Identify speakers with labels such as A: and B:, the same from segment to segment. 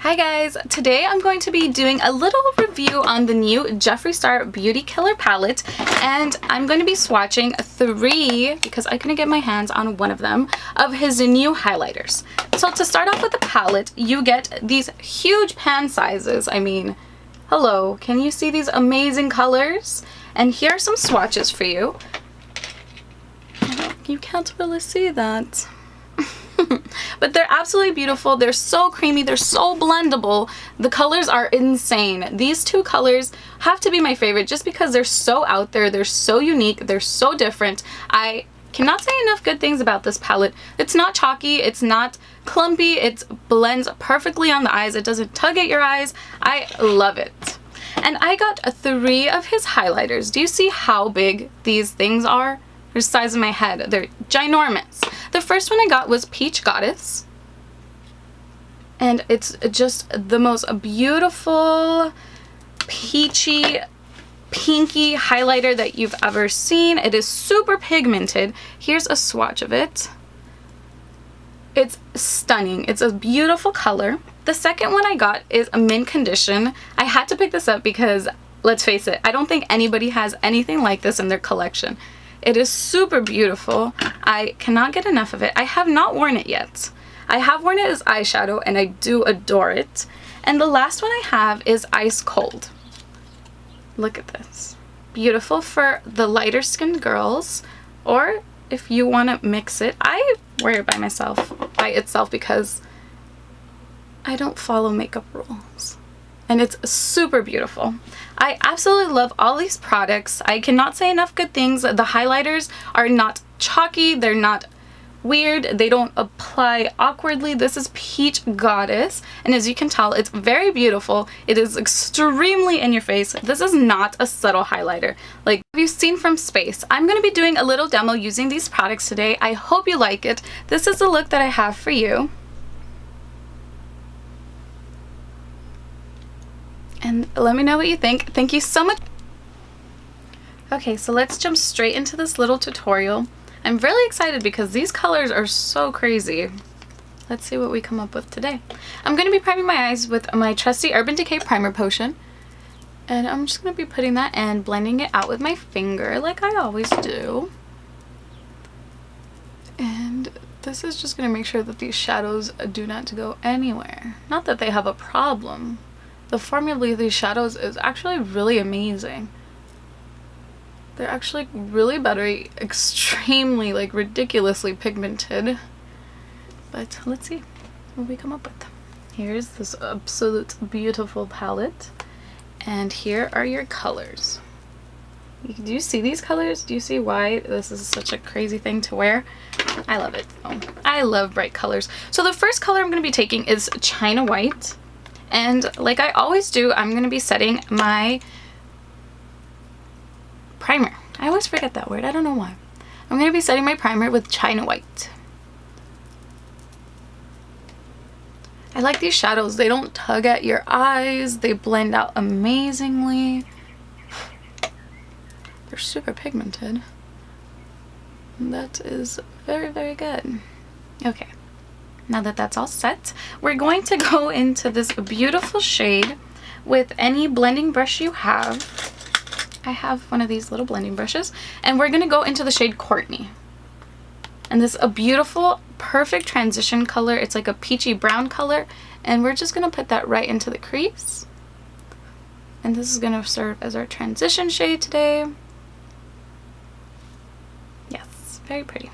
A: Hi guys, today I'm going to be doing a little review on the new Jefree Star Beauty Killer palette, and I'm going to be swatching 3, because I couldn't get my hands on one of them, of his new highlighters. So to start off with the palette, you get these huge pan sizes. I mean, hello, can you see these amazing colors? And here are some swatches for you. You can't really see that. But they're absolutely beautiful. They're so creamy. They're so blendable. The colors are insane. These 2 colors have to be my favorite just because they're so out there. They're so unique. They're so different. I cannot say enough good things about this palette. It's not chalky. It's not clumpy. It blends perfectly on the eyes. It doesn't tug at your eyes. I love it. And I got 3 of his highlighters. Do you see how big these things are? They're the size of my head. They're ginormous. The first one I got was Peach Goddess. And it's just the most beautiful, peachy, pinky highlighter that you've ever seen. It is super pigmented. Here's a swatch of it. It's stunning. It's a beautiful color. The second one I got is a mint condition. I had to pick this up because, let's face it, I don't think anybody has anything like this in their collection. It is super beautiful. I cannot get enough of it. I have not worn it yet. I have worn it as eyeshadow and I do adore it. And the last one I have is Ice Cold. Look at this. Beautiful for the lighter skinned girls, or if you want to mix it. I wear it by itself because I don't follow makeup rules. And it's super beautiful. I absolutely love all these products. I cannot say enough good things. The highlighters are not chalky. They're not weird. They don't apply awkwardly. This is Peach Goddess. And as you can tell, it's very beautiful. It is extremely in your face. This is not a subtle highlighter like you've seen from Space. I'm going to be doing a little demo using these products today. I hope you like it. This is the look that I have for you. And let me know what you think. Thank you so much. Okay, so let's jump straight into this little tutorial. I'm really excited because these colors are so crazy. Let's see what we come up with today. I'm going to be priming my eyes with my trusty Urban Decay Primer Potion. And I'm just going to be putting that and blending it out with my finger like I always do. And this is just going to make sure that these shadows do not go anywhere. Not that they have a problem. The formula of these shadows is actually really amazing. They're actually really buttery, extremely, like, ridiculously pigmented. But let's see what we come up with. Here's this absolute beautiful palette. And here are your colors. Do you see these colors? Do you see why this is such a crazy thing to wear? I love it. Oh, I love bright colors. So the first color I'm going to be taking is China White. And like I always do, I'm going to be setting my primer. I always forget that word. I don't know why. I'm going to be setting my primer with China White. I like these shadows. They don't tug at your eyes. They blend out amazingly. They're super pigmented. That is very, very good. Okay. Now that that's all set, we're going to go into this beautiful shade with any blending brush you have. I have one of these little blending brushes, and we're going to go into the shade Courtney. And this is a beautiful, perfect transition color. It's like a peachy brown color, and we're just going to put that right into the crease. And this is going to serve as our transition shade today. Yes, very pretty.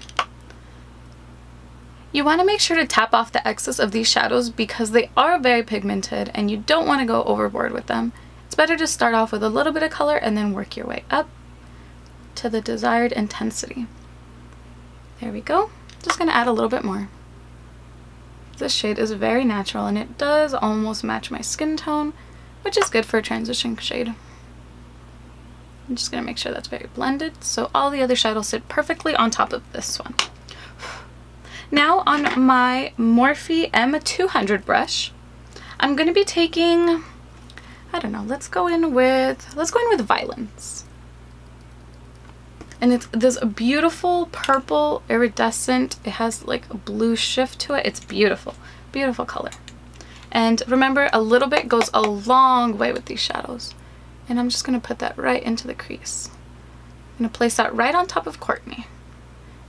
A: You want to make sure to tap off the excess of these shadows because they are very pigmented and you don't want to go overboard with them. It's better to start off with a little bit of color and then work your way up to the desired intensity. There we go. Just going to add a little bit more. This shade is very natural and it does almost match my skin tone, which is good for a transition shade. I'm just going to make sure that's very blended so all the other shadows sit perfectly on top of this one. Now on my Morphe M200 brush, I'm going to be taking, I don't know, let's go in with Violence. And it's this beautiful purple iridescent. It has like a blue shift to it. It's beautiful, beautiful color. And remember, a little bit goes a long way with these shadows. And I'm just going to put that right into the crease. I'm going to place that right on top of Courtney,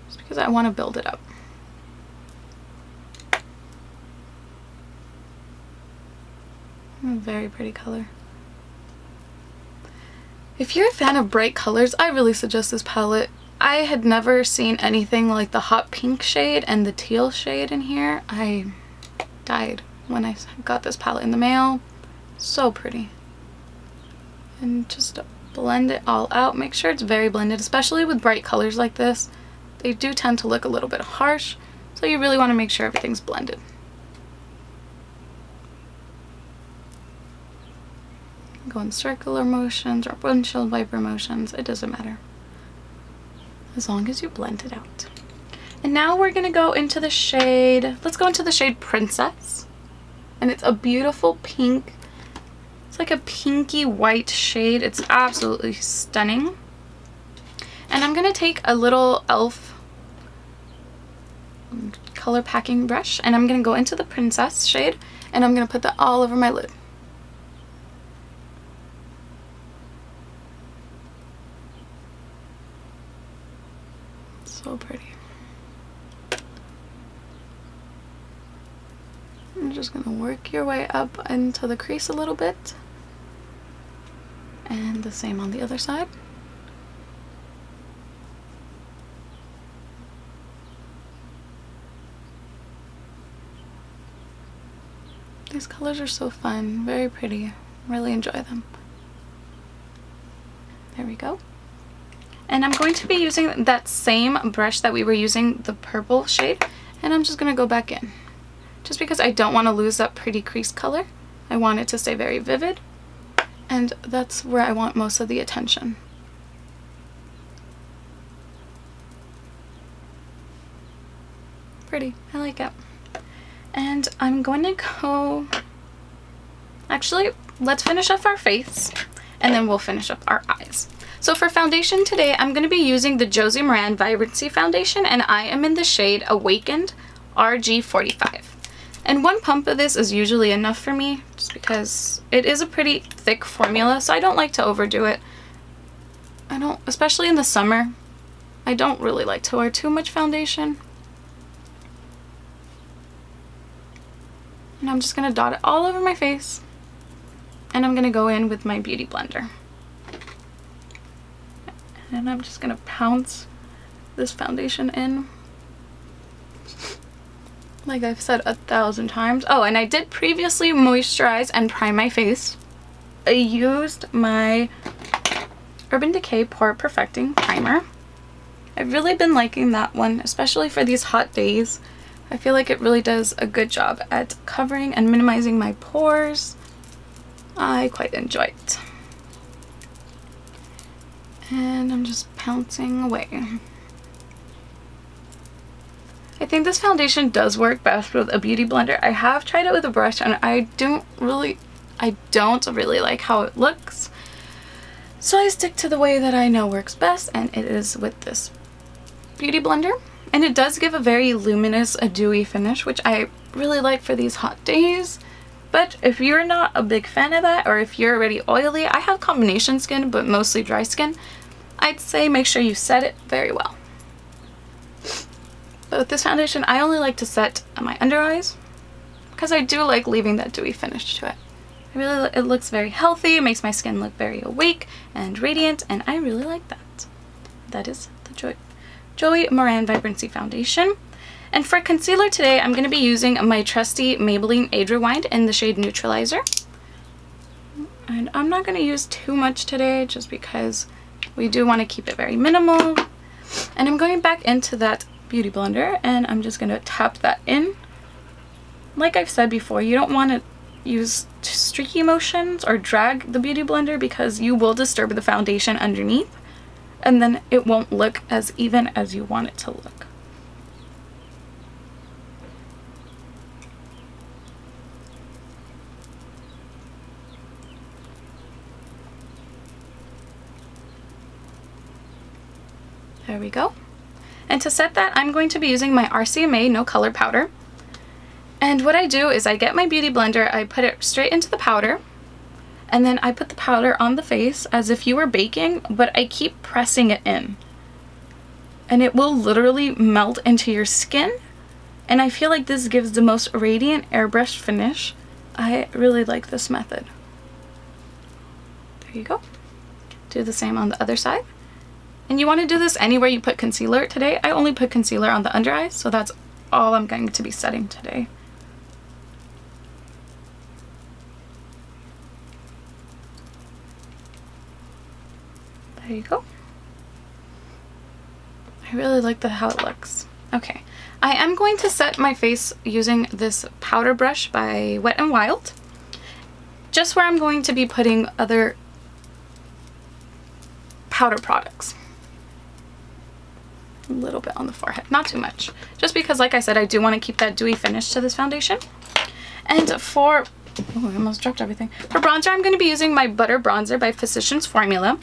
A: just because I want to build it up. A very pretty color. If you're a fan of bright colors, I really suggest this palette. I had never seen anything like the hot pink shade and the teal shade in here. I died when I got this palette in the mail. So pretty. And just blend it all out. Make sure it's very blended, especially with bright colors like this. They do tend to look a little bit harsh, so you really want to make sure everything's blended. Go in circular motions or windshield wiper motions, it doesn't matter, as long as you blend it out. And now we're gonna go into the shade, let's go into the shade Princess. And it's a beautiful pink. It's like a pinky white shade. It's absolutely stunning. And I'm gonna take a little e.l.f. color packing brush, and I'm gonna go into the Princess shade, and I'm gonna put that all over my lid. So pretty. I'm just gonna work your way up into the crease a little bit, and the same on the other side. These colors are so fun, very pretty. Really enjoy them. There we go. And I'm going to be using that same brush that we were using, the purple shade, and I'm just going to go back in. Just because I don't want to lose that pretty crease color. I want it to stay very vivid, and that's where I want most of the attention. Pretty, I like it. And I'm going to go, actually, let's finish up our face, and then we'll finish up our eyes. So for foundation today, I'm going to be using the Josie Maran Vibrancy Foundation, and I am in the shade Awakened RG45. And one pump of this is usually enough for me, just because it is a pretty thick formula, so I don't like to overdo it. Especially in the summer, I don't really like to wear too much foundation. And I'm just going to dot it all over my face, and I'm going to go in with my Beauty Blender. And I'm just gonna pounce this foundation in, like I've said 1,000 times. Oh, and I did previously moisturize and prime my face. I used my Urban Decay Pore Perfecting Primer. I've really been liking that one, especially for these hot days. I feel like it really does a good job at covering and minimizing my pores. I quite enjoy it. And I'm just pouncing away. I think this foundation does work best with a beauty blender. I have tried it with a brush, and I don't really like how it looks. So I stick to the way that I know works best, and it is with this beauty blender. And it does give a very luminous, a dewy finish, which I really like for these hot days. But if you're not a big fan of that, or if you're already oily, I have combination skin, but mostly dry skin, I'd say make sure you set it very well. But with this foundation, I only like to set my under eyes, because I do like leaving that dewy finish to it. It looks very healthy, it makes my skin look very awake and radiant, and I really like that. That is the Josie Maran Vibrancy Foundation. And for concealer today, I'm going to be using my trusty Maybelline Age Rewind in the shade Neutralizer. And I'm not going to use too much today, just because we do want to keep it very minimal. And I'm going back into that beauty blender, and I'm just going to tap that in. Like I've said before, you don't want to use streaky motions or drag the beauty blender, because you will disturb the foundation underneath, and then it won't look as even as you want it to look. There we go. And to set that, I'm going to be using my RCMA No Color Powder. And what I do is I get my beauty blender, I put it straight into the powder, and then I put the powder on the face as if you were baking, but I keep pressing it in. And it will literally melt into your skin. And I feel like this gives the most radiant airbrush finish. I really like this method. There you go. Do the same on the other side. And you want to do this anywhere you put concealer. Today I only put concealer on the under eyes, so that's all I'm going to be setting today. There you go. I really like how it looks. Okay, I am going to set my face using this powder brush by Wet n Wild, just where I'm going to be putting other powder products. A little bit on the forehead, not too much, just because, like I said, I do want to keep that dewy finish to this foundation. And for, oh, I almost dropped everything. For bronzer, I'm going to be using my Butter Bronzer by Physicians Formula.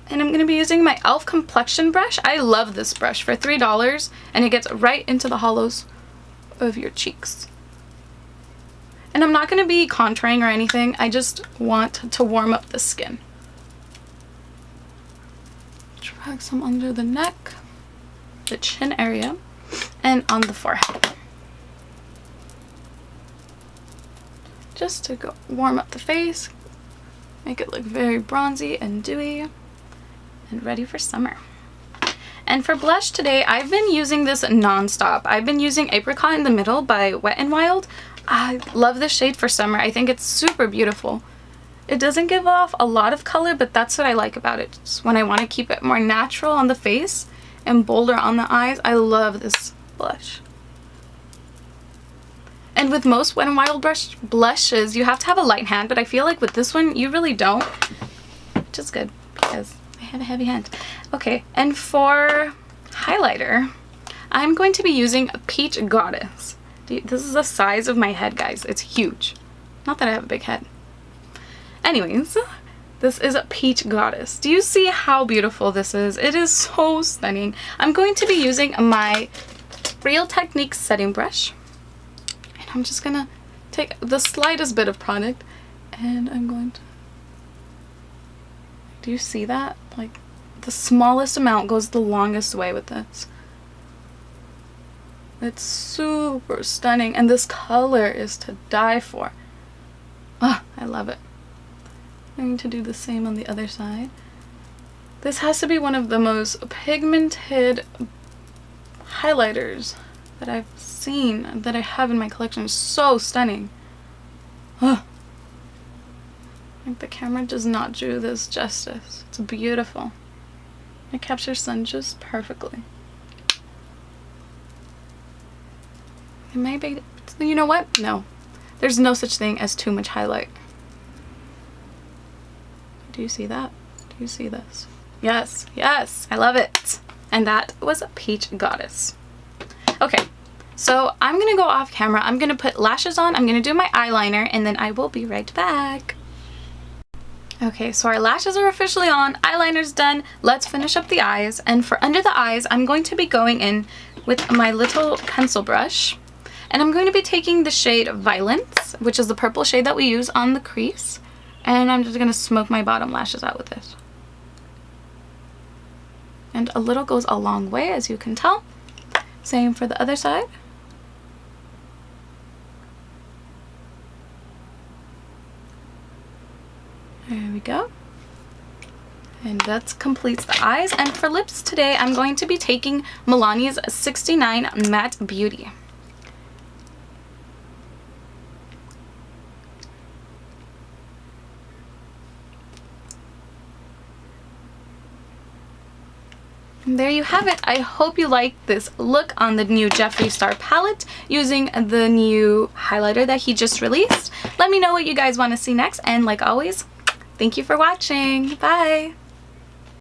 A: And I'm going to be using my e.l.f. complexion brush. I love this brush for $3, and it gets right into the hollows of your cheeks. And I'm not going to be contouring or anything. I just want to warm up the skin. Drag some under the neck, the chin area, and on the forehead. Just to go warm up the face, make it look very bronzy and dewy, and ready for summer. And for blush today, I've been using this nonstop. I've been using Apricot in the Middle by Wet n Wild. I love this shade for summer. I think it's super beautiful. It doesn't give off a lot of color, but that's what I like about it. Just when I want to keep it more natural on the face and bolder on the eyes, I love this blush. And with most Wet n Wild blushes, you have to have a light hand, but I feel like with this one, you really don't, which is good because I have a heavy hand. Okay, and for highlighter, I'm going to be using Peach Goddess. This is the size of my head, guys. It's huge. Not that I have a big head. Anyways, this is Peach Goddess. Do you see how beautiful this is? It is so stunning. I'm going to be using my Real Techniques setting brush. And I'm just gonna take the slightest bit of product and I'm going to... Do you see that? Like, the smallest amount goes the longest way with this. It's super stunning, and this color is to die for. Ah, I love it. I'm going to do the same on the other side. This has to be one of the most pigmented highlighters that I've seen, that I have in my collection. It's so stunning. Ah. Like, the camera does not do this justice. It's beautiful. It captures sun just perfectly. It may be, you know what? No. There's no such thing as too much highlight. Do you see that? Do you see this? Yes, yes, I love it. And that was Peach Goddess. Okay, so I'm gonna go off camera. I'm gonna put lashes on, I'm gonna do my eyeliner, and then I will be right back. Okay, so our lashes are officially on, eyeliner's done. Let's finish up the eyes. And for under the eyes, I'm going to be going in with my little pencil brush. And I'm going to be taking the shade Violence, which is the purple shade that we use on the crease. And I'm just going to smoke my bottom lashes out with this. And a little goes a long way, as you can tell. Same for the other side. There we go. And that completes the eyes. And for lips today, I'm going to be taking Milani's 69 Matte Beauty. And there you have it. I hope you like this look on the new Jefree Star palette using the new highlighter that he just released. Let me know what you guys want to see next, and like always, thank you for watching. Bye!